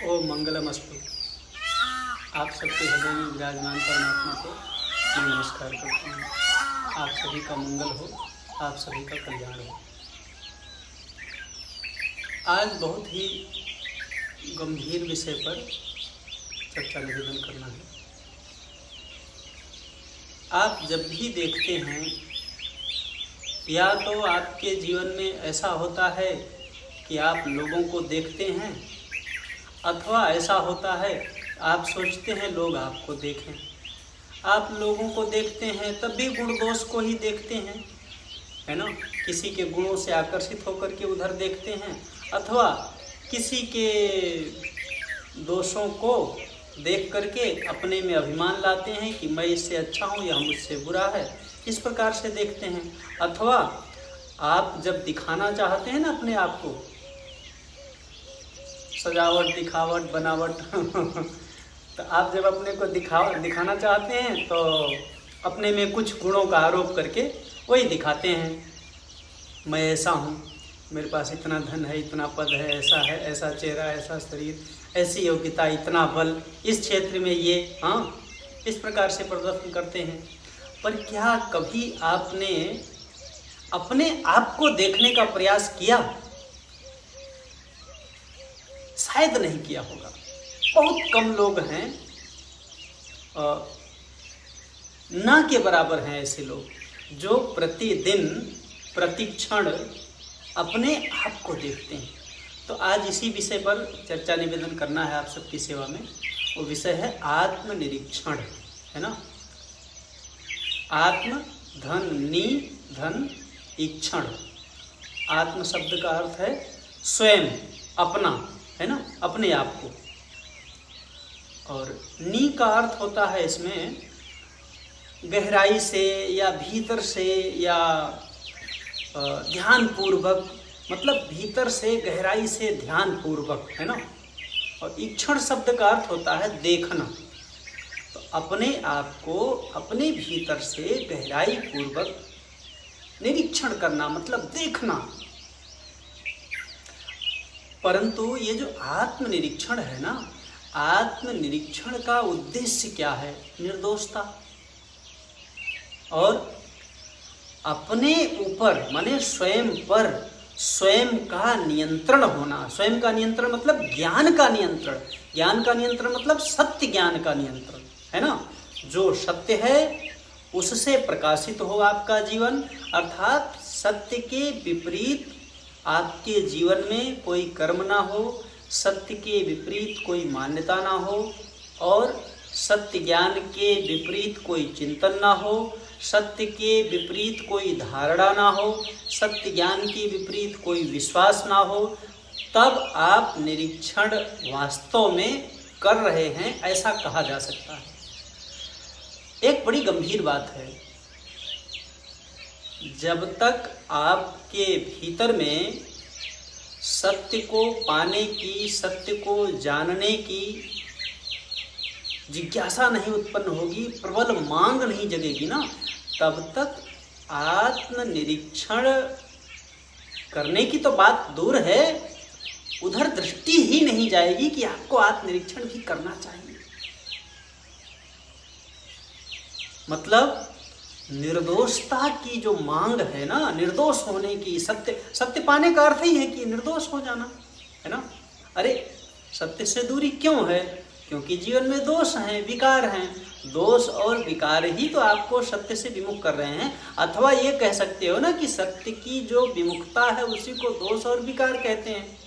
ओ मंगलमस्तु। आप सबके हृदय में विराजमान परमात्मा को मैं नमस्कार करता हूँ। आप सभी का मंगल हो, आप सभी का कल्याण हो। आज बहुत ही गंभीर विषय पर चर्चा निवेदन करना है। आप जब भी देखते हैं, या तो आपके जीवन में ऐसा होता है कि आप लोगों को देखते हैं, अथवा ऐसा होता है आप सोचते हैं लोग आपको देखें। आप लोगों को देखते हैं तब भी गुण दोष को ही देखते हैं, है ना। किसी के गुणों से आकर्षित होकर के उधर देखते हैं, अथवा किसी के दोषों को देख करके अपने में अभिमान लाते हैं कि मैं इससे अच्छा हूँ, यह मुझसे बुरा है, इस प्रकार से देखते हैं। अथवा आप जब दिखाना चाहते हैं ना अपने आप को, सजावट, दिखावट, बनावट तो आप जब अपने को दिखाना चाहते हैं तो अपने में कुछ गुणों का आरोप करके वही दिखाते हैं। मैं ऐसा हूँ, मेरे पास इतना धन है, इतना पद है, ऐसा चेहरा, ऐसा शरीर, ऐसी योग्यता, इतना बल, इस क्षेत्र में ये, इस प्रकार से प्रदर्शन करते हैं। पर क्या कभी आपने अपने आप को देखने का प्रयास किया? शायद नहीं किया होगा। बहुत कम लोग हैं, ना के बराबर हैं ऐसे लोग जो प्रतिदिन प्रतिक्षण अपने आप को देखते हैं। तो आज इसी विषय पर चर्चा निवेदन करना है आप सबकी सेवा में। वो विषय है आत्मनिरीक्षण, है ना। आत्म धन नि धन ईक्षण। आत्म शब्द का अर्थ है स्वयं, अपना, है ना, अपने आप को। और नी का अर्थ होता है इसमें गहराई से या भीतर से या ध्यान पूर्वक, मतलब भीतर से गहराई से ध्यान पूर्वक, है ना। और ईक्षण शब्द का अर्थ होता है देखना। तो अपने आप को अपने भीतर से गहराई पूर्वक निरीक्षण करना मतलब देखना। परंतु ये जो आत्मनिरीक्षण है ना, आत्मनिरीक्षण का उद्देश्य क्या है? निर्दोषता और अपने ऊपर माने स्वयं पर स्वयं का नियंत्रण होना। स्वयं का नियंत्रण मतलब ज्ञान का नियंत्रण। ज्ञान का नियंत्रण मतलब सत्य ज्ञान का नियंत्रण, है ना। जो सत्य है उससे प्रकाशित हो आपका जीवन, अर्थात सत्य के विपरीत आपके जीवन में कोई कर्म ना हो, सत्य के विपरीत कोई मान्यता ना हो, और सत्य ज्ञान के विपरीत कोई चिंतन ना हो, सत्य के विपरीत कोई धारणा ना हो, सत्य ज्ञान के विपरीत कोई विश्वास ना हो, तब आप निरीक्षण वास्तव में कर रहे हैं, ऐसा कहा जा सकता है। एक बड़ी गंभीर बात है, जब तक आपके भीतर में सत्य को पाने की, सत्य को जानने की जिज्ञासा नहीं उत्पन्न होगी, प्रबल मांग नहीं जगेगी ना, तब तक आत्मनिरीक्षण करने की तो बात दूर है, उधर दृष्टि ही नहीं जाएगी कि आपको आत्मनिरीक्षण भी करना चाहिए। मतलब निर्दोषता की जो मांग है ना, निर्दोष होने की, सत्य पाने का अर्थ ही है कि निर्दोष हो जाना, है ना। अरे सत्य से दूरी क्यों है? क्योंकि जीवन में दोष हैं, विकार हैं। दोष और विकार ही तो आपको सत्य से विमुख कर रहे हैं। अथवा ये कह सकते हो ना कि सत्य की जो विमुखता है उसी को दोष और विकार कहते हैं।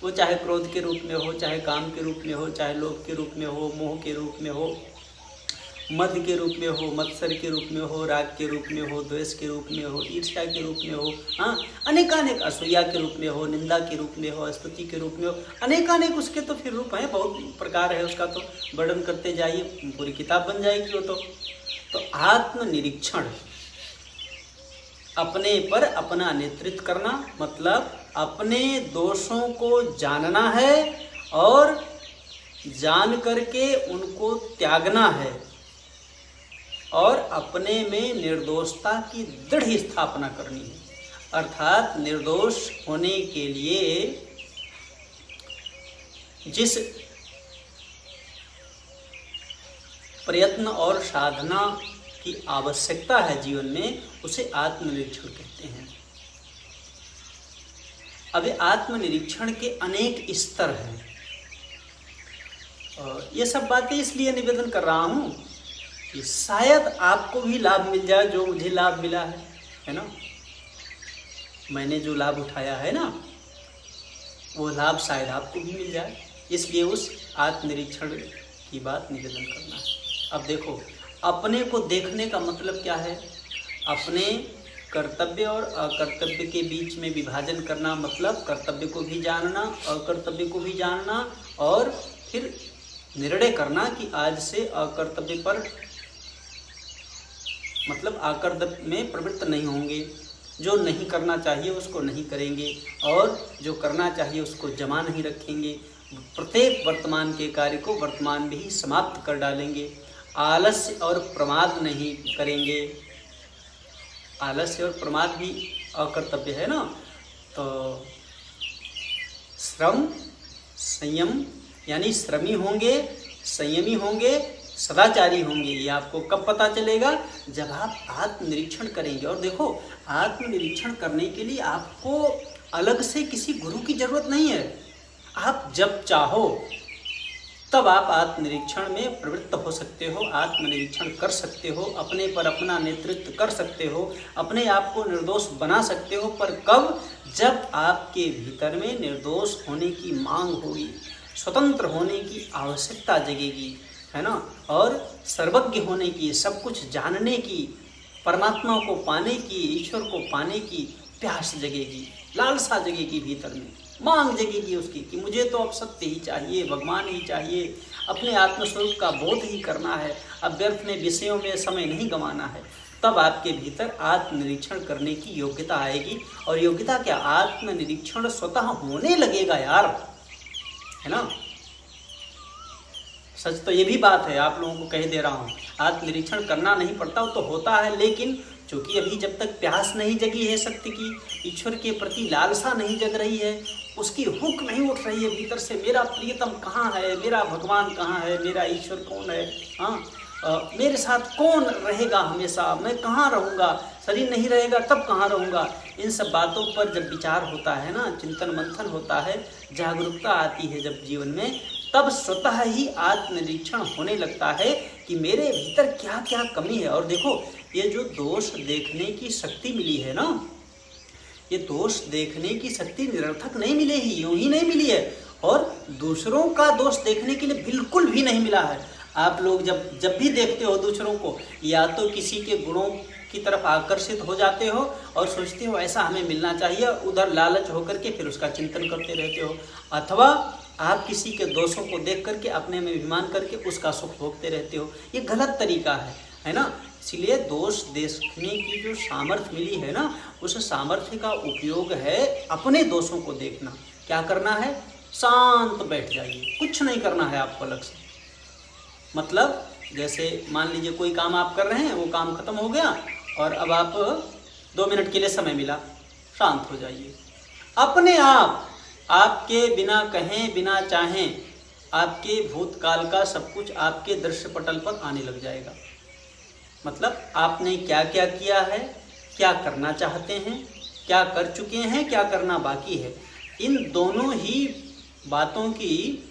वो चाहे क्रोध के रूप में हो, चाहे काम के रूप में हो, चाहे लोभ के रूप में हो, मोह के रूप में हो, मद के रूप में हो, मत्सर के रूप में हो, राग के रूप में हो, द्वेष के रूप में हो, ईर्ष्या के रूप में हो, अनेकानेक, असूया के रूप में हो, निंदा के रूप में हो, स्तुति के रूप में हो, अनेकानेक उसके तो फिर रूप हैं, बहुत प्रकार है उसका, तो वर्णन करते जाइए, पूरी किताब बन जाएगी वो तो आत्मनिरीक्षण, अपने पर अपना नेतृत्व करना, मतलब अपने दोषों को जानना है और जान करके उनको त्यागना है, और अपने में निर्दोषता की दृढ़ स्थापना करनी है। अर्थात निर्दोष होने के लिए जिस प्रयत्न और साधना की आवश्यकता है जीवन में, उसे आत्मनिरीक्षण कहते हैं। अब आत्मनिरीक्षण के अनेक स्तर हैं। ये सब बातें इसलिए निवेदन कर रहा हूँ कि शायद आपको भी लाभ मिल जाए जो मुझे लाभ मिला है ना। मैंने जो लाभ उठाया है ना, वो लाभ शायद आपको भी मिल जाए, इसलिए उस आत्मनिरीक्षण की बात निवेदन करना है। अब देखो, अपने को देखने का मतलब क्या है? अपने कर्तव्य और अकर्तव्य के बीच में विभाजन करना, मतलब कर्तव्य को भी जानना, अकर्तव्य को भी जानना, और फिर निर्णय करना कि आज से अकर्तव्य पर, मतलब अकर्तव्य में प्रवृत्त नहीं होंगे, जो नहीं करना चाहिए उसको नहीं करेंगे, और जो करना चाहिए उसको जमा नहीं रखेंगे। प्रत्येक वर्तमान के कार्य को वर्तमान में ही समाप्त कर डालेंगे। आलस्य और प्रमाद नहीं करेंगे। आलस्य और प्रमाद भी अकर्तव्य है ना। तो श्रम संयम, यानी श्रमी होंगे, संयमी होंगे, सदाचारी होंगे। ये आपको कब पता चलेगा? जब आप आत्मनिरीक्षण करेंगे। और देखो, आत्मनिरीक्षण करने के लिए आपको अलग से किसी गुरु की जरूरत नहीं है। आप जब चाहो तब आप आत्मनिरीक्षण में प्रवृत्त हो सकते हो, आत्मनिरीक्षण कर सकते हो, अपने पर अपना नेतृत्व कर सकते हो, अपने आप को निर्दोष बना सकते हो। पर कब? जब आपके भीतर में निर्दोष होने की मांग होगी, स्वतंत्र होने की आवश्यकता जगेगी, है ना, और सर्वज्ञ होने की, सब कुछ जानने की, परमात्मा को पाने की, ईश्वर को पाने की प्यास जगेगी, लालसा जगेगी, भीतर में मांग जगेगी उसकी कि मुझे तो अब सत्य ही चाहिए, भगवान ही चाहिए, अपने आत्मस्वरूप का बोध ही करना है, अब व्यर्थ में विषयों में समय नहीं गंवाना है। तब आपके भीतर आत्मनिरीक्षण करने की योग्यता आएगी। और योग्यता क्या? आत्मनिरीक्षण स्वतः होने लगेगा यार, है ना। सच तो ये भी बात है, आप लोगों को कह दे रहा हूँ, आत्मनिरीक्षण करना नहीं पड़ता, तो होता है, लेकिन क्योंकि अभी जब तक प्यास नहीं जगी है सत्य की, ईश्वर के प्रति लालसा नहीं जग रही है, उसकी हुक नहीं उठ रही है भीतर से, मेरा प्रियतम कहाँ है, मेरा भगवान कहाँ है, मेरा ईश्वर कौन है, हाँ, मेरे साथ कौन रहेगा हमेशा, मैं कहाँ रहूँगा, शरीर नहीं रहेगा तब कहाँ रहूँगा। इन सब बातों पर जब विचार होता है ना, चिंतन मंथन होता है, जागरूकता आती है जब जीवन में, तब स्वतः ही आत्मनिरीक्षण होने लगता है कि मेरे भीतर क्या क्या कमी है। और देखो, ये जो दोष देखने की शक्ति मिली है ना, ये दोष देखने की शक्ति निरर्थक नहीं मिली ही, यूं ही नहीं मिली है, और दूसरों का दोष देखने के लिए बिल्कुल भी नहीं मिला है। आप लोग जब भी देखते हो दूसरों को, या तो किसी के गुणों की तरफ आकर्षित हो जाते हो और सोचते हो ऐसा हमें मिलना चाहिए, उधर लालच होकर के फिर उसका चिंतन करते रहते हो, अथवा आप किसी के दोषों को देख करके अपने में अभिमान करके उसका सुख भोगते रहते हो। ये गलत तरीका है ना। इसलिए दोष देखने की जो सामर्थ्य मिली है ना, उस सामर्थ्य का उपयोग है अपने दोषों को देखना। क्या करना है? शांत बैठ जाइए, कुछ नहीं करना है आपको अलग से। मतलब जैसे मान लीजिए कोई काम आप कर रहे हैं, वो काम खत्म हो गया और अब आप 2 मिनट के लिए समय मिला, शांत हो जाइए। अपने आप, आपके बिना कहें बिना चाहें, आपके भूतकाल का सब कुछ आपके दृश्य पटल पर आने लग जाएगा। मतलब आपने क्या क्या किया है, क्या करना चाहते हैं, क्या कर चुके हैं, क्या करना बाकी है, इन दोनों ही बातों की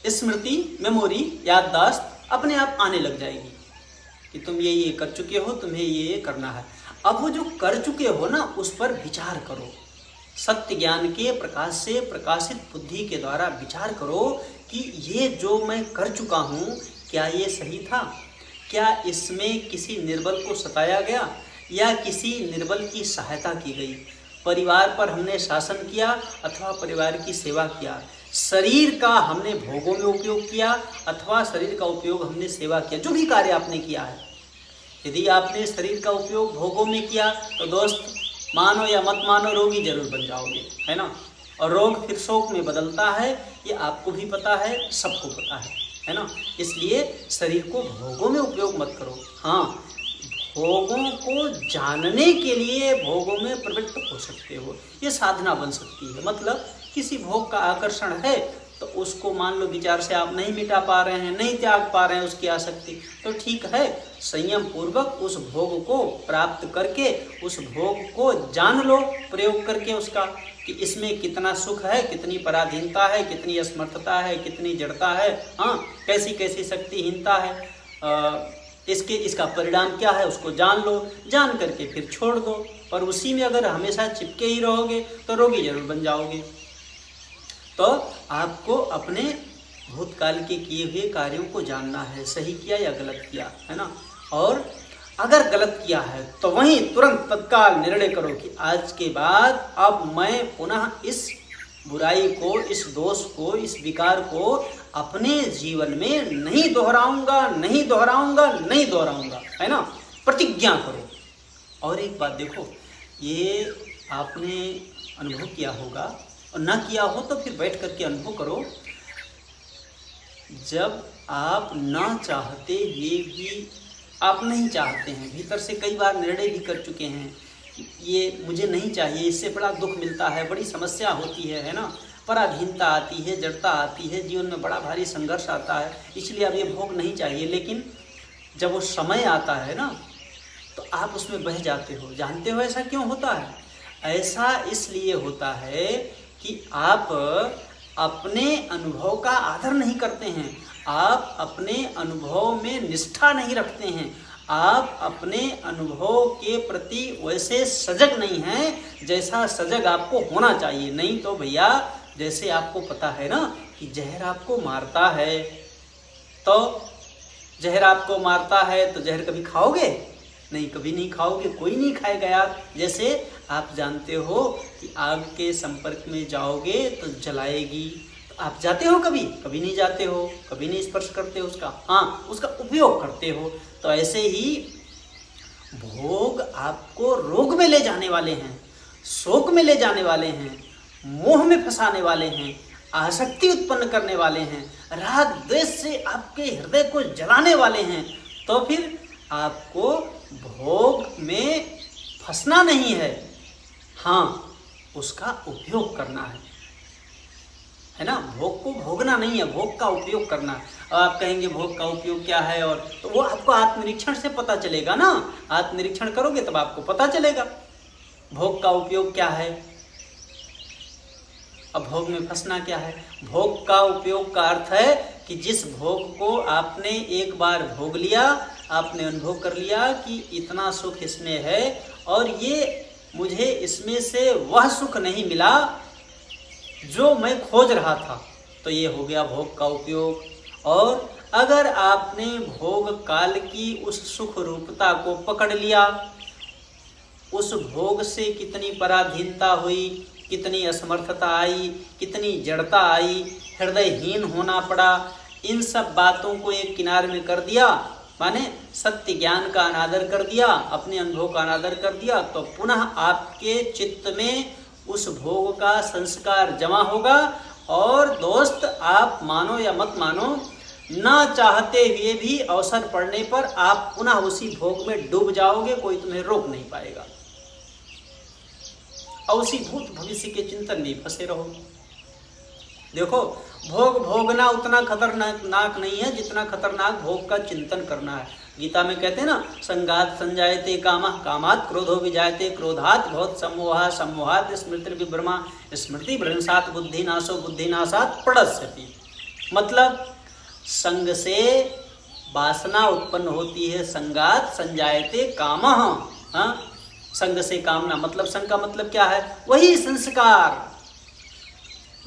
स्मृति, मेमोरी, याददाश्त अपने आप आने लग जाएगी कि तुम ये कर चुके हो, तुम्हें ये करना है। अब वो जो कर चुके हो ना, उस पर विचार करो। सत्य ज्ञान के प्रकाश से प्रकाशित बुद्धि के द्वारा विचार करो कि ये जो मैं कर चुका हूँ, क्या ये सही था? क्या इसमें किसी निर्बल को सताया गया या किसी निर्बल की सहायता की गई? परिवार पर हमने शासन किया अथवा परिवार की सेवा किया? शरीर का हमने भोगों में उपयोग किया अथवा शरीर का उपयोग हमने सेवा किया? जो भी कार्य आपने किया है, यदि आपने शरीर का उपयोग भोगों में किया तो दोस्त, मानो या मत मानो, रोगी जरूर बन जाओगे, है ना। और रोग फिर शोक में बदलता है, ये आपको भी पता है, सबको पता है ना। इसलिए शरीर को भोगों में उपयोग मत करो। हाँ, भोगों को जानने के लिए भोगों में प्रवृत्त हो सकते हो, ये साधना बन सकती है। मतलब किसी भोग का आकर्षण है तो उसको मान लो विचार से आप नहीं मिटा पा रहे हैं, नहीं त्याग पा रहे हैं उसकी आसक्ति, तो ठीक है, संयम पूर्वक उस भोग को प्राप्त करके उस भोग को जान लो, प्रयोग करके उसका कि इसमें कितना सुख है, कितनी पराधीनता है, कितनी असमर्थता है, कितनी जड़ता है, हाँ, कैसी कैसी शक्तिहीनता है, इसका परिणाम क्या है उसको जान लो, जान करके फिर छोड़ दो। पर उसी में अगर हमेशा चिपके ही रहोगे तो रोगी जरूर बन जाओगे। तो आपको अपने भूतकाल के किए हुए कार्यों को जानना है, सही किया या गलत किया, है ना। और अगर गलत किया है तो वहीं तुरंत तत्काल निर्णय करो कि आज के बाद अब मैं पुनः इस बुराई को, इस दोष को, इस विकार को अपने जीवन में नहीं दोहराऊंगा, नहीं दोहराऊंगा, नहीं दोहराऊंगा, है ना। प्रतिज्ञा करो। और एक बात देखो, ये आपने अनुभव किया होगा और ना किया हो तो फिर बैठ करके अनुभव करो। जब आप ना चाहते हुए भी आप नहीं चाहते हैं, भीतर से कई बार निर्णय भी कर चुके हैं कि ये मुझे नहीं चाहिए, इससे बड़ा दुख मिलता है, बड़ी समस्या होती है ना, पराधीनता आती है, जड़ता आती है, जीवन में बड़ा भारी संघर्ष आता है, इसलिए अब ये भोग नहीं चाहिए। लेकिन जब वो समय आता है ना तो आप उसमें बह जाते हो। जानते हो ऐसा क्यों होता है? ऐसा इसलिए होता है कि आप अपने अनुभव का आदर नहीं करते हैं, आप अपने अनुभव में निष्ठा नहीं रखते हैं, आप अपने अनुभव के प्रति वैसे सजग नहीं हैं जैसा सजग आपको होना चाहिए। नहीं तो भैया, जैसे आपको पता है ना कि जहर आपको मारता है, तो जहर आपको मारता है तो जहर कभी खाओगे? नहीं, कभी नहीं खाओगे, कोई नहीं खाएगा यार। जैसे आप जानते हो कि आग के संपर्क में जाओगे तो जलाएगी, तो आप जाते हो कभी? कभी नहीं जाते हो, कभी नहीं स्पर्श करते हो उसका, हाँ, उसका उपयोग करते हो। तो ऐसे ही भोग आपको रोग में ले जाने वाले हैं, शोक में ले जाने वाले हैं, मोह में फंसाने वाले हैं, आसक्ति उत्पन्न करने वाले हैं, राग द्वेष से आपके हृदय को जलाने वाले हैं। तो फिर आपको भोग में फंसना नहीं है, हाँ, उसका उपयोग करना है ना। भोग को भोगना नहीं है, भोग का उपयोग करना है। अब आप कहेंगे भोग का उपयोग क्या है, और तो वो आपको आत्मनिरीक्षण से पता चलेगा ना। आत्मनिरीक्षण करोगे तब आपको पता चलेगा भोग का उपयोग क्या है। अब भोग में फंसना क्या है? भोग का उपयोग का अर्थ है कि जिस भोग को आपने एक बार भोग लिया, आपने अनुभव कर लिया कि इतना सुख इसमें है और ये मुझे इसमें से वह सुख नहीं मिला जो मैं खोज रहा था, तो ये हो गया भोग का उपयोग। और अगर आपने भोग काल की उस सुख रूपता को पकड़ लिया, उस भोग से कितनी पराधीनता हुई, कितनी असमर्थता आई, कितनी जड़ता आई, हृदयहीन होना पड़ा, इन सब बातों को एक किनारे में कर दिया, माने सत्य ज्ञान का अनादर कर दिया, अपने अनुभव का अनादर कर दिया, तो पुनः आपके चित्त में उस भोग का संस्कार जमा होगा। और दोस्त, आप मानो या मत मानो, ना चाहते हुए भी अवसर पड़ने पर आप पुनः उसी भोग में डूब जाओगे, कोई तुम्हें रोक नहीं पाएगा, और उसी भूत भविष्य के चिंतन में फंसे रहोगे। देखो, भोग भोगना उतना खतरनाक नहीं है जितना खतरनाक भोग का चिंतन करना है। गीता में कहते हैं ना, संगात संजायते कामः, कामात् क्रोधो विजायते, क्रोधात् भवत् सम्मोहः, सम्मोहात् स्मृतिर्विभ्रमा, स्मृतिभ्रंशात् बुद्धिनाशो, बुद्धिनाशात् प्रणश्यति। मतलब संग से वासना उत्पन्न होती है, संगात संजायते कामः, हाँ, संग से कामना, मतलब संग का मतलब क्या है? वही संस्कार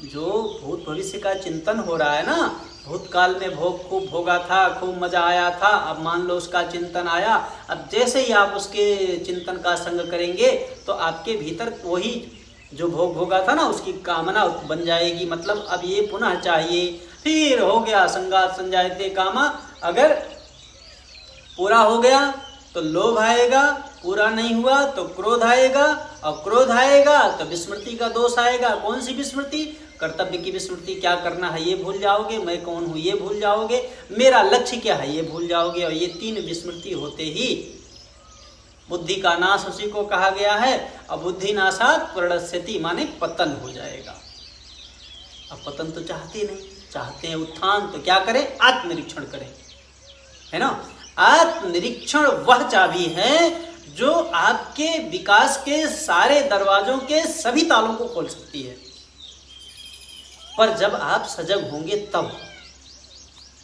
जो भूत भविष्य का चिंतन हो रहा है ना। भूतकाल में भोग खूब भोगा था, खूब मजा आया था, अब मान लो उसका चिंतन आया, अब जैसे ही आप उसके चिंतन का संग करेंगे तो आपके भीतर वही जो भोग भोगा था ना उसकी कामना बन जाएगी। मतलब अब ये पुनः चाहिए, फिर हो गया संगात संजायते कामा। अगर पूरा हो गया तो लोभ आएगा, पूरा नहीं हुआ तो क्रोध आएगा, और क्रोध आएगा तो विस्मृति का दोष आएगा। कौन सी विस्मृति? कर्तव्य की विस्मृति, क्या करना है ये भूल जाओगे, मैं कौन हूँ ये भूल जाओगे, मेरा लक्ष्य क्या है ये भूल जाओगे। और ये तीन विस्मृति होते ही बुद्धि का नाश उसी को कहा गया है। और बुद्धि नाशात् प्रणश्यति, माने पतन हो जाएगा। अब पतन तो चाहते नहीं, चाहते हैं उत्थान, तो क्या करें? आत्मनिरीक्षण करें, है ना। आत्मनिरीक्षण वह चाबी है जो आपके विकास के सारे दरवाजों के सभी तालों को खोल सकती है। पर जब आप सजग होंगे तब,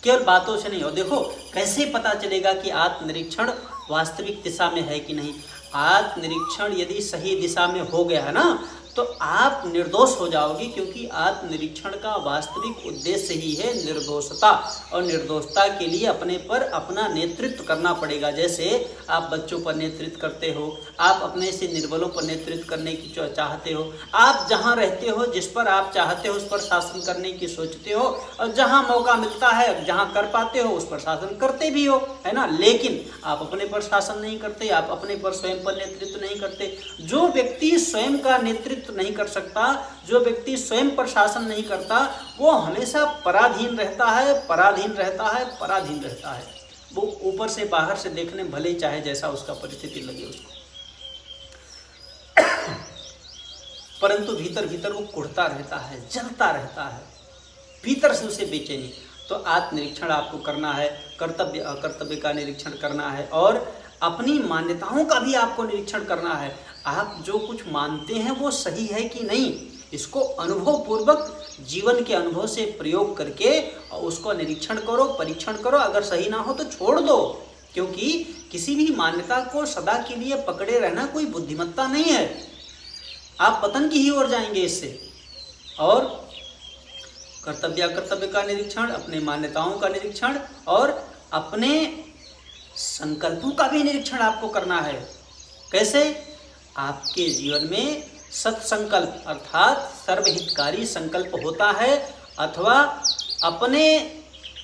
केवल बातों से नहीं हो। देखो कैसे पता चलेगा कि आत्मनिरीक्षण वास्तविक दिशा में है कि नहीं। आत्मनिरीक्षण यदि सही दिशा में हो गया है ना, तो आप निर्दोष हो जाओगे, क्योंकि आत्मनिरीक्षण का वास्तविक उद्देश्य ही है निर्दोषता। और निर्दोषता के लिए अपने पर अपना नेतृत्व करना पड़ेगा। जैसे आप बच्चों पर नेतृत्व करते हो, आप अपने से निर्बलों पर नेतृत्व करने की चाहते हो, आप जहाँ रहते हो जिस पर आप चाहते हो उस पर शासन करने की सोचते हो, और जहाँ मौका मिलता है जहाँ कर पाते हो उस पर शासन करते भी हो, है ना। लेकिन आप अपने पर शासन नहीं करते, आप अपने पर स्वयं पर नेतृत्व नहीं करते। जो व्यक्ति स्वयं का नेतृत्व नहीं कर सकता, जो व्यक्ति स्वयं पर शासन नहीं करता, वो हमेशा पराधीन रहता है, पराधीन रहता है, पराधीन रहता है। वो ऊपर से बाहर से देखने भले ही चाहे जैसा उसका परिस्थिति लगे उसको, परंतु भीतर भीतर वो कुढ़ता रहता है, जलता रहता है, भीतर से उसे बेचैनी। तो आत्मनिरीक्षण आपको करना है, कर्तव्य अकर्तव्य का निरीक्षण करना है, और अपनी मान्यताओं का भी आपको निरीक्षण करना है। आप जो कुछ मानते हैं वो सही है कि नहीं, इसको अनुभव पूर्वक जीवन के अनुभव से प्रयोग करके उसको निरीक्षण करो, परीक्षण करो। अगर सही ना हो तो छोड़ दो, क्योंकि किसी भी मान्यता को सदा के लिए पकड़े रहना कोई बुद्धिमत्ता नहीं है। आप पतन की ही ओर जाएंगे इससे। और कर्तव्य अकर्तव्य का निरीक्षण, अपने मान्यताओं का निरीक्षण, और अपने संकल्पों का भी निरीक्षण आपको करना है। कैसे? आपके जीवन में सत्संकल्प अर्थात सर्वहितकारी संकल्प होता है, अथवा अपने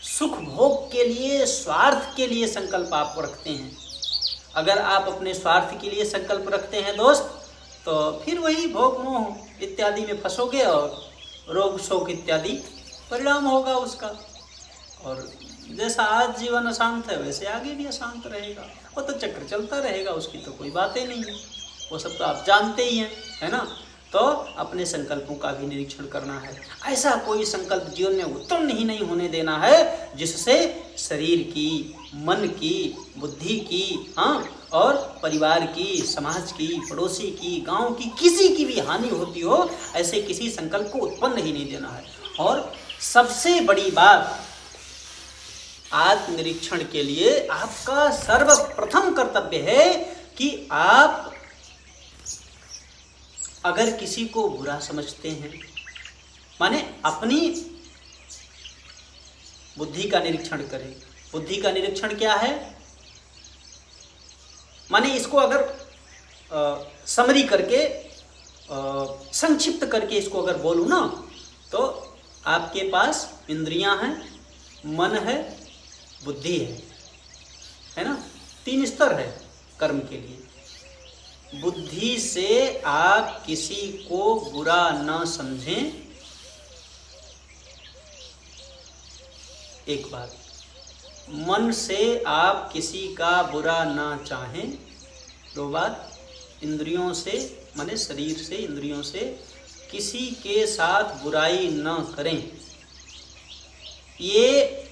सुख भोग के लिए, स्वार्थ के लिए संकल्प आप रखते हैं। अगर आप अपने स्वार्थ के लिए संकल्प रखते हैं दोस्त, तो फिर वही भोग मोह इत्यादि में फंसोगे और रोग शोक इत्यादि परिणाम होगा उसका। और जैसा आज जीवन अशांत है वैसे आगे भी अशांत रहेगा। वो तो चक्र चलता रहेगा, उसकी तो कोई बातें नहीं है, वो सब तो आप जानते ही हैं, है ना। तो अपने संकल्पों का भी निरीक्षण करना है। ऐसा कोई संकल्प जीवन में उत्पन्न ही नहीं होने देना है जिससे शरीर की, मन की, बुद्धि की, हाँ, और परिवार की, समाज की, पड़ोसी की, गांव की, किसी की भी हानि होती हो। ऐसे किसी संकल्प को उत्पन्न ही नहीं देना है। और सबसे बड़ी बात, आत्मनिरीक्षण के लिए आपका सर्वप्रथम कर्तव्य है कि आप अगर किसी को बुरा समझते हैं, माने अपनी बुद्धि का निरीक्षण करें। बुद्धि का निरीक्षण क्या है? माने इसको अगर समरी करके, संक्षिप्त करके इसको अगर बोलूं ना, तो आपके पास इंद्रियां हैं, मन है, बुद्धि है ना। 3 स्तर है कर्म के लिए। बुद्धि से आप किसी को बुरा न समझें, एक बात। मन से आप किसी का बुरा ना चाहें, 2 बात। इंद्रियों से, माने शरीर से, इंद्रियों से किसी के साथ बुराई न करें। ये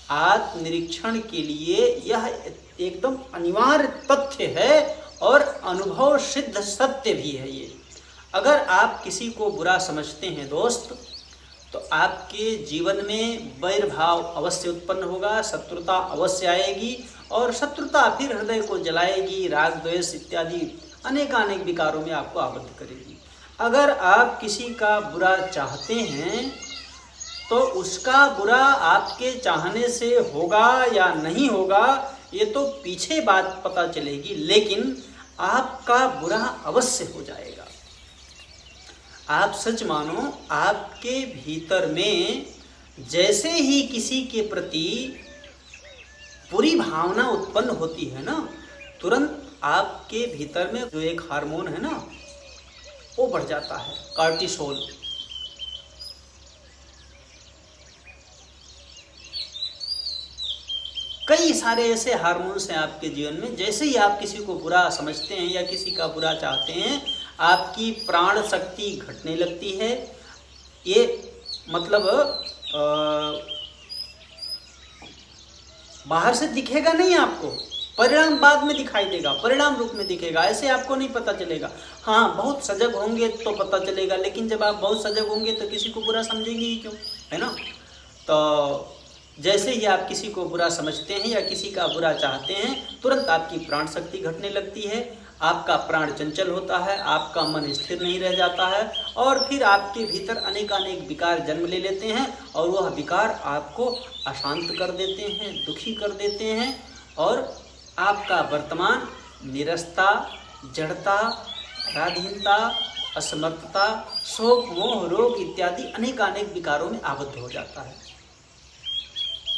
आत्मनिरीक्षण के लिए यह एकदम अनिवार्य तथ्य है और अनुभव सिद्ध सत्य भी है ये। अगर आप किसी को बुरा समझते हैं दोस्त, तो आपके जीवन में वैर भाव अवश्य उत्पन्न होगा, शत्रुता अवश्य आएगी, और शत्रुता फिर हृदय को जलाएगी, राग द्वेष इत्यादि अनेकानेक विकारों में आपको आबद्ध करेगी। अगर आप किसी का बुरा चाहते हैं, तो उसका बुरा आपके चाहने से होगा या नहीं होगा ये तो पीछे बात पता चलेगी, लेकिन आपका बुरा अवश्य हो जाएगा। आप सच मानो, आपके भीतर में जैसे ही किसी के प्रति बुरी भावना उत्पन्न होती है ना, तुरंत आपके भीतर में जो एक हार्मोन है ना, वो बढ़ जाता है, कार्टिसोल। कई सारे ऐसे हार्मोन्स हैं आपके जीवन में। जैसे ही आप किसी को बुरा समझते हैं या किसी का बुरा चाहते हैं, आपकी प्राण शक्ति घटने लगती है, ये मतलब बाहर से दिखेगा नहीं आपको, परिणाम बाद में दिखाई देगा, परिणाम रूप में दिखेगा, ऐसे आपको नहीं पता चलेगा। हाँ, बहुत सजग होंगे तो पता चलेगा, लेकिन जब आप बहुत सजग होंगे तो किसी को बुरा समझेंगे ही क्यों, है ना। तो जैसे ही आप किसी को बुरा समझते हैं या किसी का बुरा चाहते हैं, तुरंत आपकी प्राण शक्ति घटने लगती है, आपका प्राण चंचल होता है, आपका मन स्थिर नहीं रह जाता है, और फिर आपके भीतर अनेकानेक विकार जन्म ले लेते हैं, और वह विकार आपको अशांत कर देते हैं, दुखी कर देते हैं, और आपका वर्तमान नीरसता, जड़ता, पराधीनता, असमर्थता, शोक, मोह, रोग इत्यादि अनेकानेक विकारों में आबद्ध हो जाता है।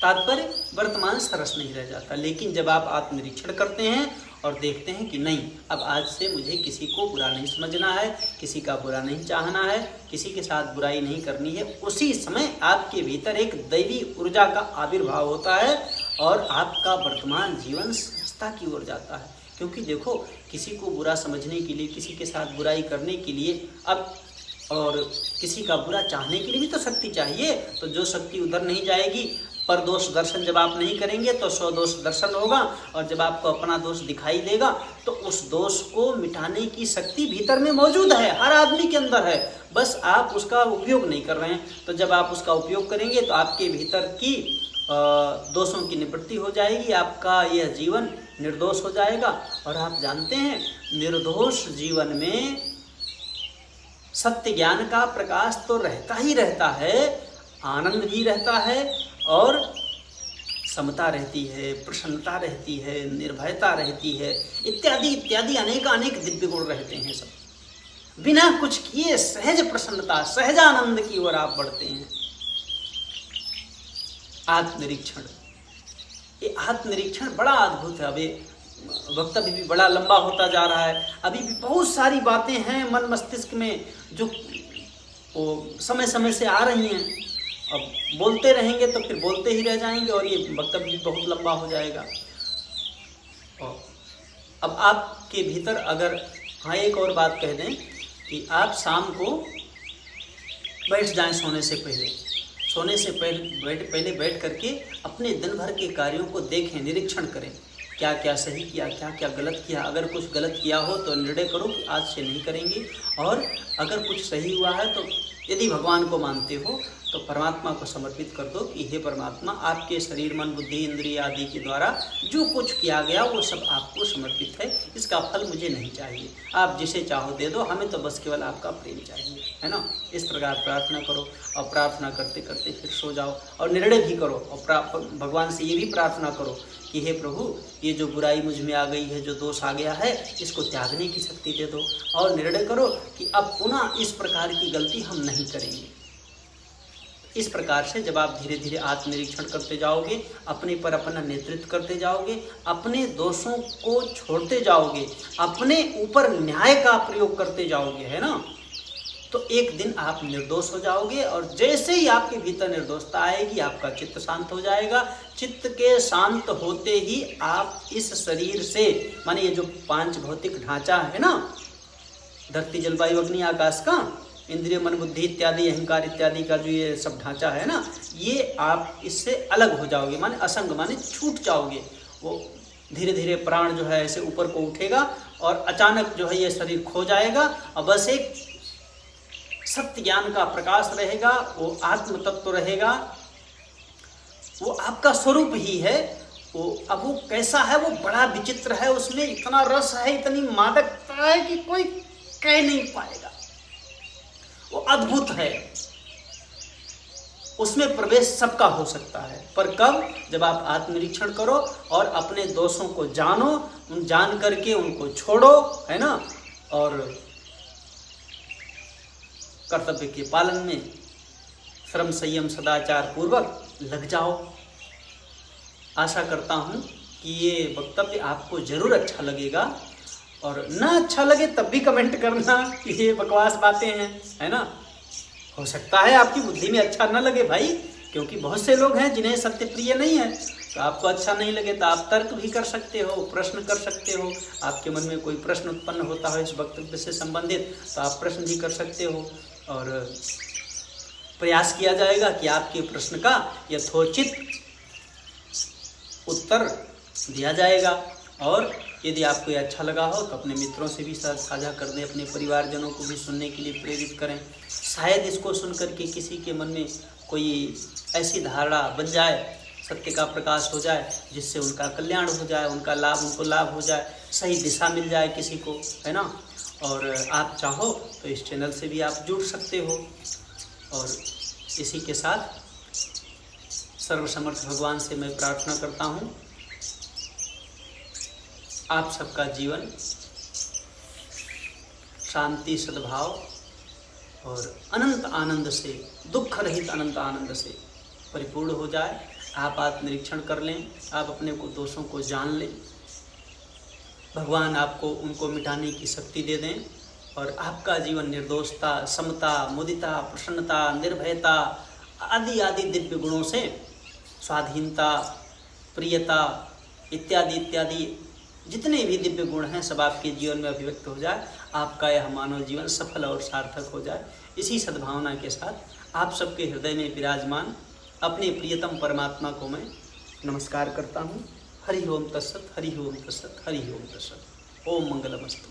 तात्पर्य वर्तमान सरस नहीं रह जाता। लेकिन जब आप आत्मनिरीक्षण करते हैं और देखते हैं कि नहीं, अब आज से मुझे किसी को बुरा नहीं समझना है, किसी का बुरा नहीं चाहना है, किसी के साथ बुराई नहीं करनी है, उसी समय आपके भीतर एक दैवी ऊर्जा का आविर्भाव होता है और आपका वर्तमान जीवन सहजता की ओर जाता है। क्योंकि देखो, किसी को बुरा समझने के लिए, किसी के साथ बुराई करने के लिए अब और किसी का बुरा चाहने के लिए भी तो शक्ति चाहिए। तो जो शक्ति उधर नहीं जाएगी, पर दोष दर्शन जब आप नहीं करेंगे तो स्वदोष दर्शन होगा, और जब आपको अपना दोष दिखाई देगा तो उस दोष को मिटाने की शक्ति भीतर में मौजूद है, हर आदमी के अंदर है, बस आप उसका उपयोग नहीं कर रहे हैं। तो जब आप उसका उपयोग करेंगे तो आपके भीतर की दोषों की निवृत्ति हो जाएगी, आपका यह जीवन निर्दोष हो जाएगा। और आप जानते हैं, निर्दोष जीवन में सत्य ज्ञान का प्रकाश तो रहता ही रहता है, आनंद भी रहता है, और समता रहती है, प्रसन्नता रहती है, निर्भयता रहती है, इत्यादि इत्यादि अनेक दिव्य गुण रहते हैं। सब बिना कुछ किए सहज प्रसन्नता, सहज आनंद की ओर आप बढ़ते हैं। आत्मनिरीक्षण, ये आत्मनिरीक्षण बड़ा अद्भुत है। अभी वक्तव्य भी बड़ा लंबा होता जा रहा है, अभी भी बहुत सारी बातें हैं मन मस्तिष्क में जो समय समय से आ रही हैं। अब बोलते रहेंगे तो फिर बोलते ही रह जाएंगे और ये वक्तव्य भी बहुत लंबा हो जाएगा। और अब आपके भीतर अगर, हाँ, एक और बात कह दें कि आप शाम को बैठ जाएं सोने से पहले, सोने से पहले बैठ करके अपने दिन भर के कार्यों को देखें, निरीक्षण करें, क्या क्या सही किया, क्या क्या गलत किया। अगर कुछ गलत किया हो तो निर्णय करो कि आज से नहीं करेंगे, और अगर कुछ सही हुआ है तो यदि भगवान को मानते हो तो परमात्मा को समर्पित कर दो कि हे परमात्मा, आपके शरीर, मन, बुद्धि, इंद्रिय आदि के द्वारा जो कुछ किया गया वो सब आपको समर्पित है, इसका फल मुझे नहीं चाहिए, आप जिसे चाहो दे दो, हमें तो बस केवल आपका प्रेम चाहिए, है ना। इस प्रकार प्रार्थना करो, और प्रार्थना करते करते फिर सो जाओ, और निर्णय भी करो, और भगवान से ये भी प्रार्थना करो कि हे प्रभु, ये जो बुराई मुझ में आ गई है, जो दोष आ गया है, इसको त्यागने की शक्ति दे दो, और निर्णय करो कि अब पुनः इस प्रकार की गलती हम नहीं करेंगे। इस प्रकार से जब आप धीरे धीरे आत्मनिरीक्षण करते जाओगे, अपने पर अपना नेतृत्व करते जाओगे, अपने दोषों को छोड़ते जाओगे, अपने ऊपर न्याय का प्रयोग करते जाओगे, है ना, तो एक दिन आप निर्दोष हो जाओगे। और जैसे ही आपके भीतर निर्दोषता आएगी, आपका चित्त शांत हो जाएगा। चित्त के शांत होते ही आप इस शरीर से, माने ये जो 5 भौतिक ढांचा है ना, धरती, जल, वायु, अग्नि, आकाश का, इंद्रिय, मन, बुद्धि इत्यादि, अहंकार इत्यादि का जो ये सब ढांचा है ना, ये आप इससे अलग हो जाओगे, माने असंग, माने छूट जाओगे। वो धीरे धीरे प्राण जो है ऐसे ऊपर को उठेगा और अचानक जो है ये शरीर खो जाएगा, और बस एक सत्य ज्ञान का प्रकाश रहेगा, वो आत्म तत्व रहेगा, वो आपका स्वरूप ही है। वो अब वो कैसा है, वो बड़ा विचित्र है, उसमें इतना रस है, इतनी मादकता है कि कोई कह नहीं पाएगा, वो अद्भुत है। उसमें प्रवेश सबका हो सकता है, पर कब? जब आप आत्मनिरीक्षण करो और अपने दोषों को जानो, जान करके उनको छोड़ो, है ना, और कर्तव्य के पालन में श्रम, संयम, सदाचार पूर्वक लग जाओ। आशा करता हूँ कि ये वक्तव्य आपको जरूर अच्छा लगेगा, और ना अच्छा लगे तब भी कमेंट करना कि ये बकवास बातें हैं, है ना। हो सकता है आपकी बुद्धि में अच्छा न लगे भाई, क्योंकि बहुत से लोग हैं जिन्हें सत्य प्रिय नहीं है, तो आपको अच्छा नहीं लगे तो आप तर्क भी कर सकते हो, प्रश्न कर सकते हो। आपके मन में कोई प्रश्न उत्पन्न होता हो इस वक्तव्य से संबंधित, तो आप प्रश्न भी कर सकते हो। और प्रयास किया जाएगा कि आपके प्रश्न का यथोचित उत्तर दिया जाएगा। और यदि आपको ये अच्छा लगा हो तो अपने मित्रों से भी साझा कर दें, अपने परिवारजनों को भी सुनने के लिए प्रेरित करें। शायद इसको सुन करके किसी के मन में कोई ऐसी धारणा बन जाए, सत्य का प्रकाश हो जाए, जिससे उनका कल्याण हो जाए, उनको लाभ हो जाए, सही दिशा मिल जाए किसी को, है ना। और आप चाहो तो इस चैनल से भी आप जुड़ सकते हो। और इसी के साथ सर्वसमर्थ भगवान से मैं प्रार्थना करता हूँ आप सबका जीवन शांति, सद्भाव और अनंत आनंद से, दुख रहित अनंत आनंद से परिपूर्ण हो जाए। आप आत्मनिरीक्षण कर लें, आप अपने को दोषों को जान लें, भगवान आपको उनको मिटाने की शक्ति दे दें और आपका जीवन निर्दोषता, समता, मुदिता, प्रसन्नता, निर्भयता आदि आदि दिव्य गुणों से, स्वाधीनता, प्रियता इत्यादि इत्यादि जितने भी दिव्य गुण हैं सब आपके जीवन में अभिव्यक्त हो जाए। आपका यह मानव जीवन सफल और सार्थक हो जाए। इसी सद्भावना के साथ आप सबके हृदय में विराजमान अपने प्रियतम परमात्मा को मैं नमस्कार करता हूँ। हरि ओम तत्सत, हरि ओम तत्सत, हरि ओम तत्सत। ओम मंगलमस्तु।